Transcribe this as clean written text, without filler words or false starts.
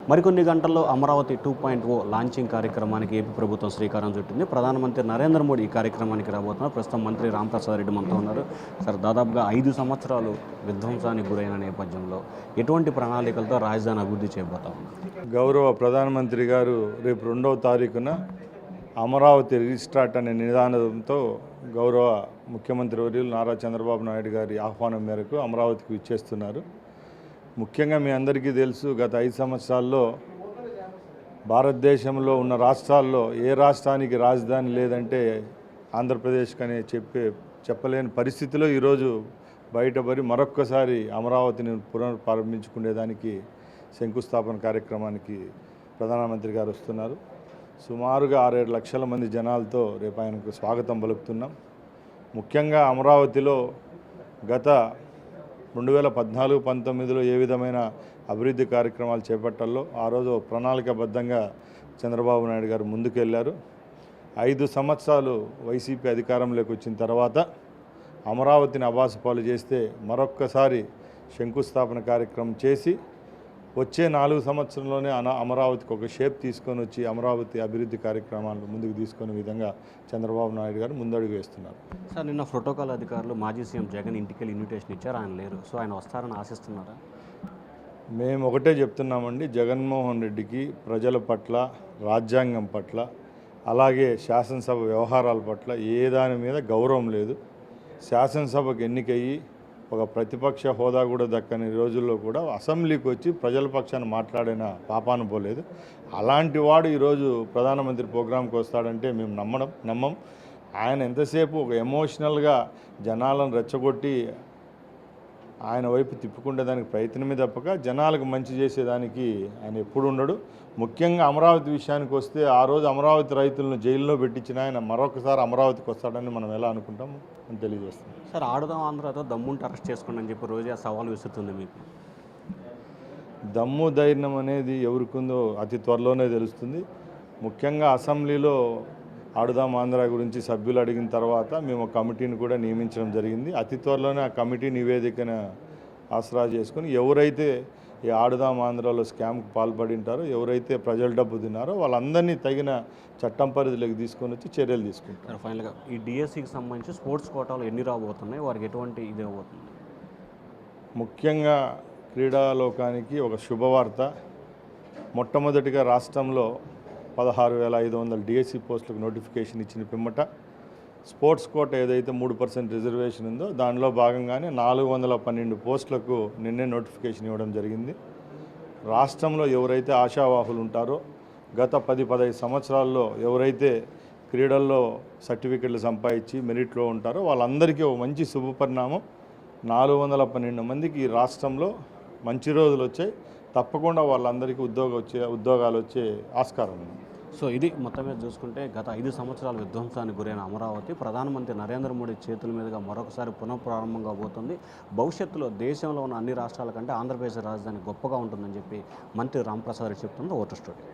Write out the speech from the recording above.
మరికొన్ని గంటల్లో అమరావతి 2.0 లాంచింగ్ కార్యక్రమానికి ఏపీ ప్రభుత్వం శ్రీకారం చుట్టింది. ప్రధానమంత్రి నరేంద్ర మోడీ ఈ కార్యక్రమానికి రాబోతున్నారు. ప్రస్తుతం మంత్రి రాంప్రసాద్ రెడ్డి మనతో ఉన్నారు. సార్, దాదాపుగా 5 సంవత్సరాలు విధ్వంసానికి గురైన నేపథ్యంలో ఎటువంటి ప్రణాళికలతో రాజధాని అభివృద్ధి చేయబోతా ఉన్నారు? గౌరవ ప్రధానమంత్రి గారు రేపు 2వ తారీఖున అమరావతి రీస్టార్ట్ అనే నినాదంతో గౌరవ ముఖ్యమంత్రి వర్యులు నారా చంద్రబాబు నాయుడు గారి ఆహ్వానం మేరకు అమరావతికి విచ్చేస్తున్నారు. ముఖ్యంగా మీ అందరికీ తెలుసు, గత 5 సంవత్సరాల్లో భారతదేశంలో ఉన్న రాష్ట్రాల్లో ఏ రాష్ట్రానికి రాజధాని లేదంటే ఆంధ్రప్రదేశ్కి అనే చెప్పలేని పరిస్థితిలో ఈరోజు బయటపడి మరొక్కసారి అమరావతిని పునఃప్రారంభించుకునేదానికి శంకుస్థాపన కార్యక్రమానికి ప్రధానమంత్రి గారు వస్తున్నారు. సుమారుగా 6-7 లక్షల మంది జనాలతో రేపు ఆయనకు స్వాగతం పలుకుతున్నాం. ముఖ్యంగా అమరావతిలో గత 2014-19లో ఏ విధమైన అభివృద్ధి కార్యక్రమాలు చేపట్టాలో ఆ రోజు ప్రణాళికాబద్ధంగా చంద్రబాబు నాయుడు గారు ముందుకెళ్లారు. 5 సంవత్సరాలు వైసీపీ అధికారంలోకి వచ్చిన తర్వాత అమరావతిని అబాసుపాలు చేస్తే మరొక్కసారి శంకుస్థాపన కార్యక్రమం చేసి వచ్చే 4 సంవత్సరంలోనే అమరావతికి ఒక షేప్ తీసుకొని వచ్చి అమరావతి అభివృద్ధి కార్యక్రమాలను ముందుకు తీసుకునే విధంగా చంద్రబాబు నాయుడు గారు ముందడుగు వేస్తున్నారు. సార్, నిన్న ప్రోటోకాల్ అధికారులు మాజీ సీఎం జగన్ ఇంటికి ఇన్విటేషన్ ఇచ్చారు, ఆయన లేరు. సో ఆయన వస్తారని ఆశిస్తున్నారా? మేము ఒకటే చెప్తున్నామండి, జగన్మోహన్ రెడ్డికి ప్రజల పట్ల, రాజ్యాంగం పట్ల, అలాగే శాసనసభ వ్యవహారాల పట్ల ఏ దాని మీద గౌరవం లేదు. శాసనసభకు ఎన్నికయ్యి ఒక ప్రతిపక్ష హోదా కూడా దక్కని రోజుల్లో కూడా అసెంబ్లీకి వచ్చి ప్రజల పక్షాన్ని మాట్లాడిన పాపాన పోలేదు. అలాంటి వాడు ఈరోజు ప్రధానమంత్రి ప్రోగ్రాంకి వస్తాడంటే మేము నమ్మం. ఆయన ఎంతసేపు ఒక ఎమోషనల్గా జనాలను రెచ్చగొట్టి ఆయన వైపు తిప్పుకునేదానికి ప్రయత్నమే తప్పక జనాలకు మంచి చేసేదానికి ఆయన ఎప్పుడు ఉండడు. ముఖ్యంగా అమరావతి విషయానికి వస్తే ఆ రోజు అమరావతి రైతులను జైల్లో పెట్టించిన ఆయన మరొకసారి అమరావతికి వస్తాడని మనం ఎలా అనుకుంటాం అని తెలియజేస్తాం. సార్, ఆడుదాం ఆంధ్రతో దమ్ముంటే అరెస్ట్ చేసుకోండి అని చెప్పి రోజే సవాల్ విసురుతుంది మీకు. దమ్ము ధైర్యం అనేది ఎవరికుందో అతి త్వరలోనే తెలుస్తుంది. ముఖ్యంగా అసెంబ్లీలో ఆడుదాం ఆంధ్ర గురించి సభ్యులు అడిగిన తర్వాత మేము ఒక కమిటీని కూడా నియమించడం జరిగింది. అతి త్వరలోనే ఆ కమిటీ నివేదికను ఆసరా చేసుకుని ఎవరైతే ఈ ఆడుదాం ఆంధ్రలో స్కామ్కి పాల్పడి ఉంటారో, ఎవరైతే ప్రజల డబ్బు తిన్నారో వాళ్ళందరినీ తగిన చట్టం పరిధిలోకి తీసుకొని వచ్చి చర్యలు తీసుకుంటారు. ఫైనల్గా ఈ డిఎస్సికి సంబంధించి స్పోర్ట్స్ కోటాలు ఎన్ని రాబోతున్నాయి, వారికి ఎటువంటి ఇది అవ్వబోతుంది? ముఖ్యంగా క్రీడాలోకానికి ఒక శుభవార్త. మొట్టమొదటిగా రాష్ట్రంలో 16,500 డిఎస్సి పోస్టులకు నోటిఫికేషన్ ఇచ్చిన పిమ్మట స్పోర్ట్స్ కోట ఏదైతే 3% రిజర్వేషన్ ఉందో దానిలో భాగంగానే 412 పోస్టులకు నిన్నే నోటిఫికేషన్ ఇవ్వడం జరిగింది. రాష్ట్రంలో ఎవరైతే ఆశావాహులు ఉంటారో, గత 10-15 సంవత్సరాల్లో ఎవరైతే క్రీడల్లో సర్టిఫికెట్లు సంపాదించి మెరిట్లో ఉంటారో వాళ్ళందరికీ ఒక మంచి శుభపరిణామం. 412 మందికి ఈ రాష్ట్రంలో మంచి రోజులు వచ్చాయి. తప్పకుండా వాళ్ళందరికీ ఉద్యోగాలు వచ్చే ఆస్కారం ఉంది. సో ఇది మొత్తం మీద చూసుకుంటే గత 5 సంవత్సరాల విధ్వంసానికి గురైన అమరావతి ప్రధానమంత్రి నరేంద్ర మోడీ చేతుల మీదుగా మరొకసారి పునఃప్రారంభం కాబోతుంది. భవిష్యత్తులో దేశంలో ఉన్న అన్ని రాష్ట్రాల కంటే ఆంధ్రప్రదేశ్ రాజధాని గొప్పగా ఉంటుందని చెప్పి మంత్రి రాంప్రసాద్ రెడ్డి చెప్తున్నారు. Voter studio.